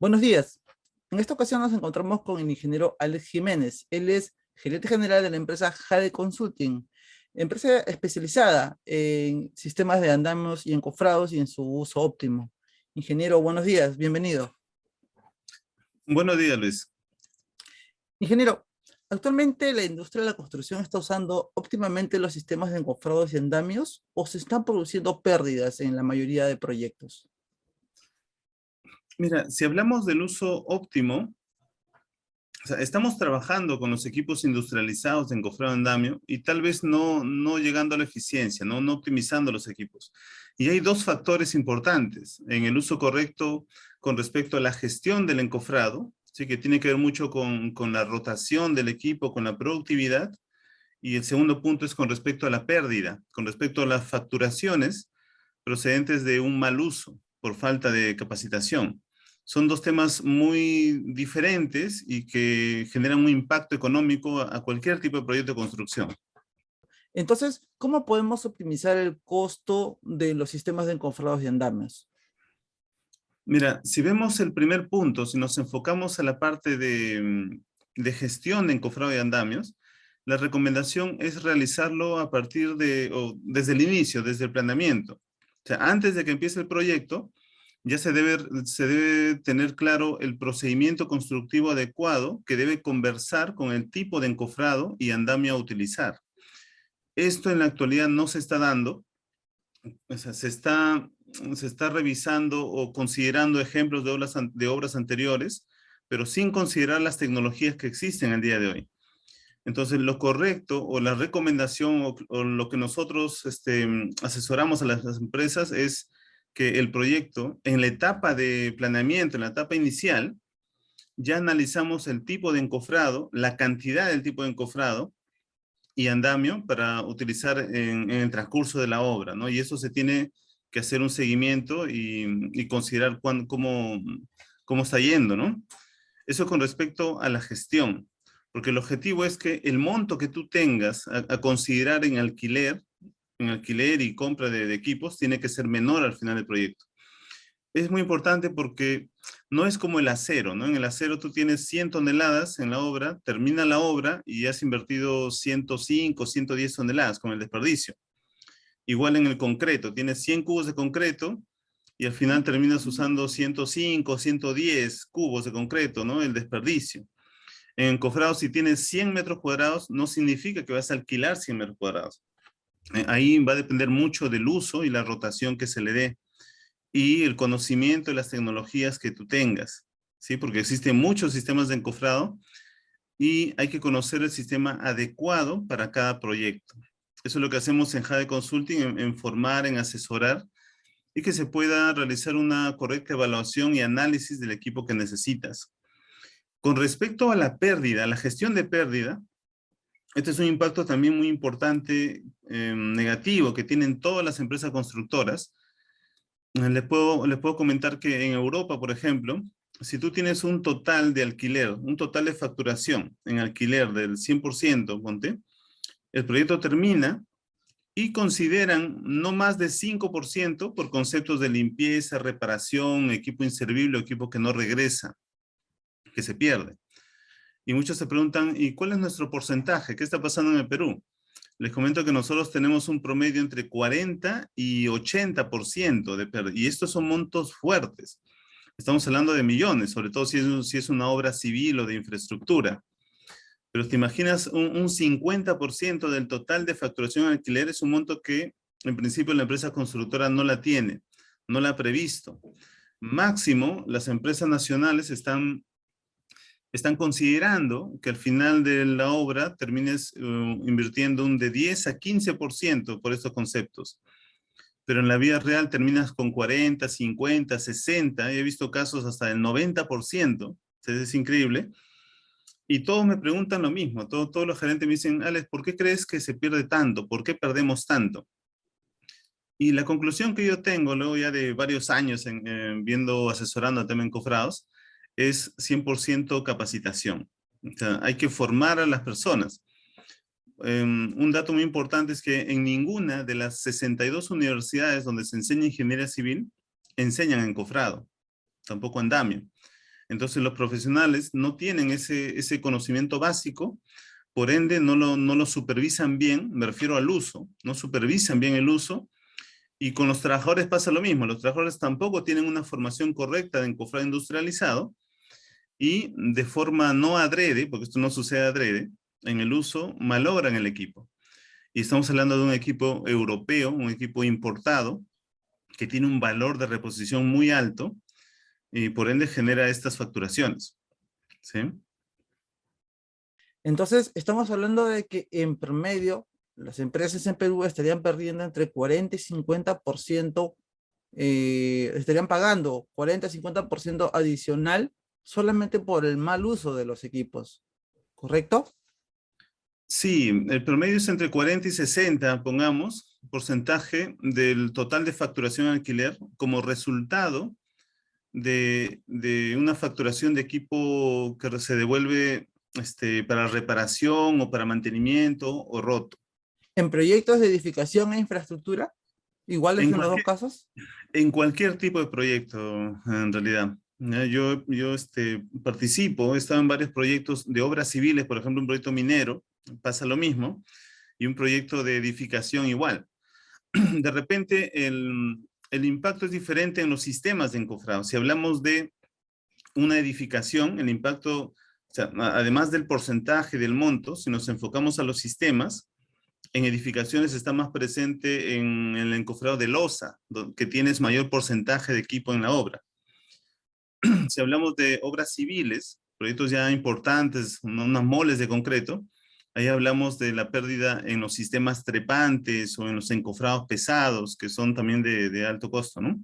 Buenos días. En esta ocasión nos encontramos con el ingeniero Alex Jiménez. Él es gerente general de la empresa Jade Consulting, empresa especializada en sistemas de andamios y encofrados y en su uso óptimo. Ingeniero, buenos días, bienvenido. Buenos días, Luis. Ingeniero, ¿actualmente la industria de la construcción está usando óptimamente los sistemas de encofrados y andamios o se están produciendo pérdidas en la mayoría de proyectos? Mira, si hablamos del uso óptimo, o sea, estamos trabajando con los equipos industrializados de encofrado andamio y tal vez no llegando a la eficiencia, no optimizando los equipos. Y hay dos factores importantes en el uso correcto con respecto a la gestión del encofrado, ¿sí? Que tiene que ver mucho con la rotación del equipo, con la productividad. Y el segundo punto es con respecto a la pérdida, con respecto a las facturaciones procedentes de un mal uso por falta de capacitación. Son dos temas muy diferentes y que generan un impacto económico a cualquier tipo de proyecto de construcción. Entonces, ¿cómo podemos optimizar el costo de los sistemas de encofrados y andamios? Mira, si vemos el primer punto, si nos enfocamos a la parte de gestión de encofrado y andamios, la recomendación es realizarlo a partir o desde el inicio, desde el planeamiento. O sea, antes de que empiece el proyecto, ya se debe tener claro el procedimiento constructivo adecuado que debe conversar con el tipo de encofrado y andamio a utilizar. Esto en la actualidad no se está dando, o sea, se está revisando o considerando ejemplos de obras anteriores, pero sin considerar las tecnologías que existen al día de hoy. Entonces, lo correcto o la recomendación o lo que nosotros asesoramos a las empresas es que el proyecto, en la etapa de planeamiento, en la etapa inicial, ya analizamos el tipo de encofrado, la cantidad del tipo de encofrado y andamio para utilizar en el transcurso de la obra, ¿no? Y eso se tiene que hacer un seguimiento y considerar cómo está yendo, ¿no? Eso con respecto a la gestión, porque el objetivo es que el monto que tú tengas a considerar en alquiler y compra de equipos, tiene que ser menor al final del proyecto. Es muy importante porque no es como el acero, ¿no? En el acero tú tienes 100 toneladas en la obra, termina la obra y has invertido 105, 110 toneladas con el desperdicio. Igual en el concreto, tienes 100 cubos de concreto y al final terminas usando 105, 110 cubos de concreto, ¿no? El desperdicio. En encofrado, si tienes 100 metros cuadrados, no significa que vas a alquilar 100 metros cuadrados. Ahí va a depender mucho del uso y la rotación que se le dé y el conocimiento de las tecnologías que tú tengas, ¿sí? Porque existen muchos sistemas de encofrado y hay que conocer el sistema adecuado para cada proyecto. Eso es lo que hacemos en Jade Consulting, en formar, en asesorar y que se pueda realizar una correcta evaluación y análisis del equipo que necesitas. Con respecto a la pérdida, a la gestión de pérdida, este es un impacto también muy importante, negativo, que tienen todas las empresas constructoras. Les puedo comentar que en Europa, por ejemplo, si tú tienes un total de alquiler, un total de facturación en alquiler del 100%, ponte, el proyecto termina y consideran no más de 5% por conceptos de limpieza, reparación, equipo inservible o equipo que no regresa, que se pierde. Y muchos se preguntan, ¿y cuál es nuestro porcentaje? ¿Qué está pasando en el Perú? Les comento que nosotros tenemos un promedio entre 40 y 80% de pérdida. Y estos son montos fuertes. Estamos hablando de millones, sobre todo si es una obra civil o de infraestructura. Pero te imaginas un 50% del total de facturación en alquiler es un monto que en principio la empresa constructora no la tiene, no la ha previsto. Máximo, las empresas nacionales están considerando que al final de la obra termines invirtiendo un de 10 a 15% por estos conceptos. Pero en la vida real terminas con 40, 50, 60, y he visto casos hasta del 90%, es increíble. Y todos me preguntan lo mismo, todos los gerentes me dicen, Alex, ¿por qué crees que se pierde tanto? ¿Por qué perdemos tanto? Y la conclusión que yo tengo, luego ya de varios años viendo, asesorando a tema encofrados, es 100% capacitación. O sea, hay que formar a las personas. Un dato muy importante es que en ninguna de las 62 universidades donde se enseña ingeniería civil, enseñan encofrado, tampoco andamio. Entonces los profesionales no tienen ese conocimiento básico, por ende no lo supervisan bien, me refiero al uso, no supervisan bien el uso, y con los trabajadores pasa lo mismo, los trabajadores tampoco tienen una formación correcta de encofrado industrializado, y de forma no adrede, porque esto no sucede adrede, en el uso malogran el equipo. Y estamos hablando de un equipo europeo, un equipo importado, que tiene un valor de reposición muy alto, y por ende genera estas facturaciones. ¿Sí? Entonces, estamos hablando de que en promedio las empresas en Perú estarían perdiendo entre 40 y 50%, estarían pagando 40-50% adicional solamente por el mal uso de los equipos, ¿correcto? Sí, el promedio es entre 40 y 60, pongamos, porcentaje del total de facturación alquiler como resultado de una facturación de equipo que se devuelve para reparación o para mantenimiento o roto. En proyectos de edificación e infraestructura, iguales En en los dos cualquier, casos. en cualquier tipo de proyecto, en realidad. Yo participo, he estado en varios proyectos de obras civiles, por ejemplo, un proyecto minero, pasa lo mismo, y un proyecto de edificación igual. De repente, el impacto es diferente en los sistemas de encofrado. Si hablamos de una edificación, el impacto, o sea, además del porcentaje del monto, si nos enfocamos a los sistemas, en edificaciones está más presente en el encofrado de losa, que tienes mayor porcentaje de equipo en la obra. Si hablamos de obras civiles, proyectos ya importantes, unas moles de concreto, ahí hablamos de la pérdida en los sistemas trepantes o en los encofrados pesados, que son también de alto costo, ¿no?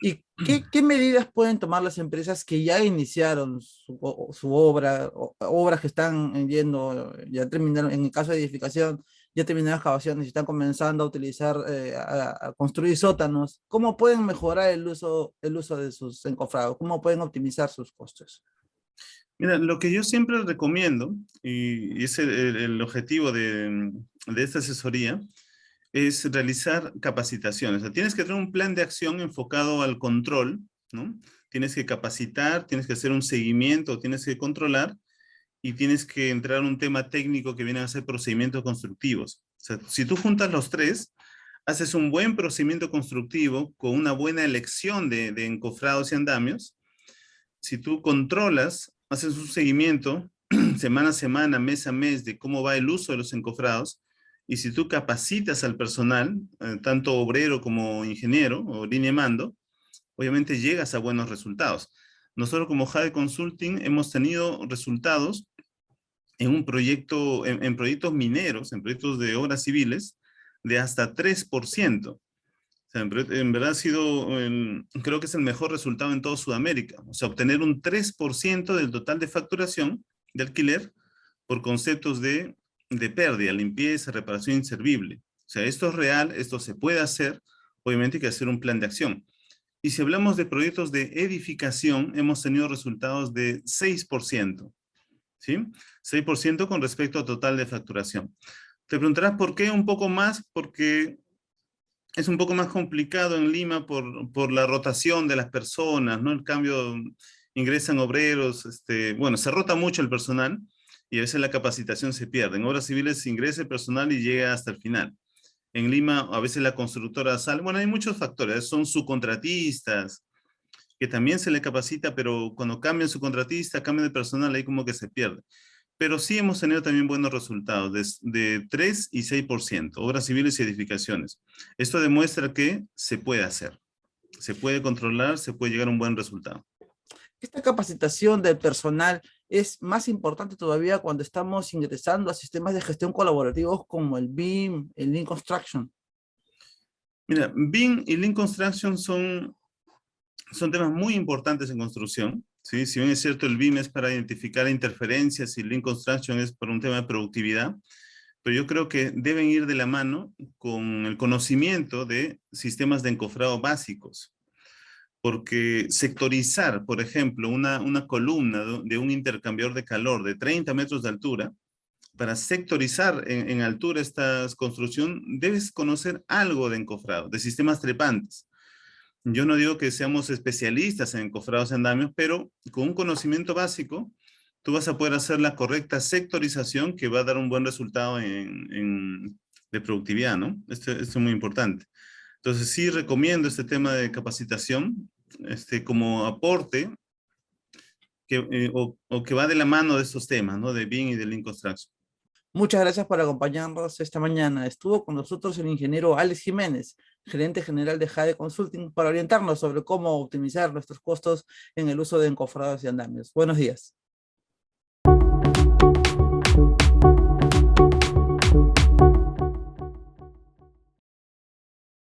¿Y qué medidas pueden tomar las empresas que ya iniciaron su obra, obras que están yendo, ya terminaron, en el caso de edificación, ya terminaron las excavaciones y están comenzando a utilizar, a construir sótanos? ¿Cómo pueden mejorar el uso de sus encofrados? ¿Cómo pueden optimizar sus costos? Mira, lo que yo siempre recomiendo, y es el objetivo de esta asesoría, es realizar capacitaciones. O sea, tienes que tener un plan de acción enfocado al control, ¿no? Tienes que capacitar, tienes que hacer un seguimiento, tienes que controlar y tienes que entrar en un tema técnico que viene a ser procedimientos constructivos. O sea, si tú juntas los tres, haces un buen procedimiento constructivo con una buena elección de encofrados y andamios. Si tú controlas, haces un seguimiento semana a semana, mes a mes, de cómo va el uso de los encofrados, y si tú capacitas al personal, tanto obrero como ingeniero o línea de mando, obviamente llegas a buenos resultados. Nosotros como Jade Consulting hemos tenido resultados en un proyecto, en proyectos mineros, en proyectos de obras civiles, de hasta 3%. O sea, en verdad ha sido, creo que es el mejor resultado en toda Sudamérica. O sea, obtener un 3% del total de facturación de alquiler por conceptos de pérdida, limpieza, reparación inservible. O sea, esto es real, esto se puede hacer, obviamente hay que hacer un plan de acción. Y si hablamos de proyectos de edificación, hemos tenido resultados de 6%, ¿sí? 6% con respecto al total de facturación. Te preguntarás por qué un poco más, porque es un poco más complicado en Lima por la rotación de las personas, ¿no? El cambio, ingresan obreros, bueno, se rota mucho el personal y a veces la capacitación se pierde. En obras civiles se ingresa el personal y llega hasta el final. En Lima a veces la constructora sale, bueno, hay muchos factores, son subcontratistas, que también se le capacita, pero cuando cambian su contratista, cambian de personal, ahí como que se pierde. Pero sí hemos tenido también buenos resultados, de 3 y 6%, obras civiles y edificaciones. Esto demuestra que se puede hacer, se puede controlar, se puede llegar a un buen resultado. Esta capacitación del personal es más importante todavía cuando estamos ingresando a sistemas de gestión colaborativos como el BIM, el Lean Construction. Mira, BIM y Lean Construction son temas muy importantes en construcción, ¿sí? Si bien es cierto, el BIM es para identificar interferencias y Lean Construction es para un tema de productividad, pero yo creo que deben ir de la mano con el conocimiento de sistemas de encofrado básicos, porque sectorizar, por ejemplo, una columna de un intercambiador de calor de 30 metros de altura, para sectorizar en altura esta construcción, debes conocer algo de encofrado, de sistemas trepantes. Yo no digo que seamos especialistas en encofrados y andamios, pero con un conocimiento básico, tú vas a poder hacer la correcta sectorización que va a dar un buen resultado de productividad, ¿no? Esto es muy importante. Entonces, sí recomiendo este tema de capacitación como aporte o que va de la mano de estos temas, ¿no? De BIM y de Lean Construction. Muchas gracias por acompañarnos esta mañana. Estuvo con nosotros el ingeniero Alex Jiménez, gerente general de Jade Consulting, para orientarnos sobre cómo optimizar nuestros costos en el uso de encofrados y andamios. Buenos días.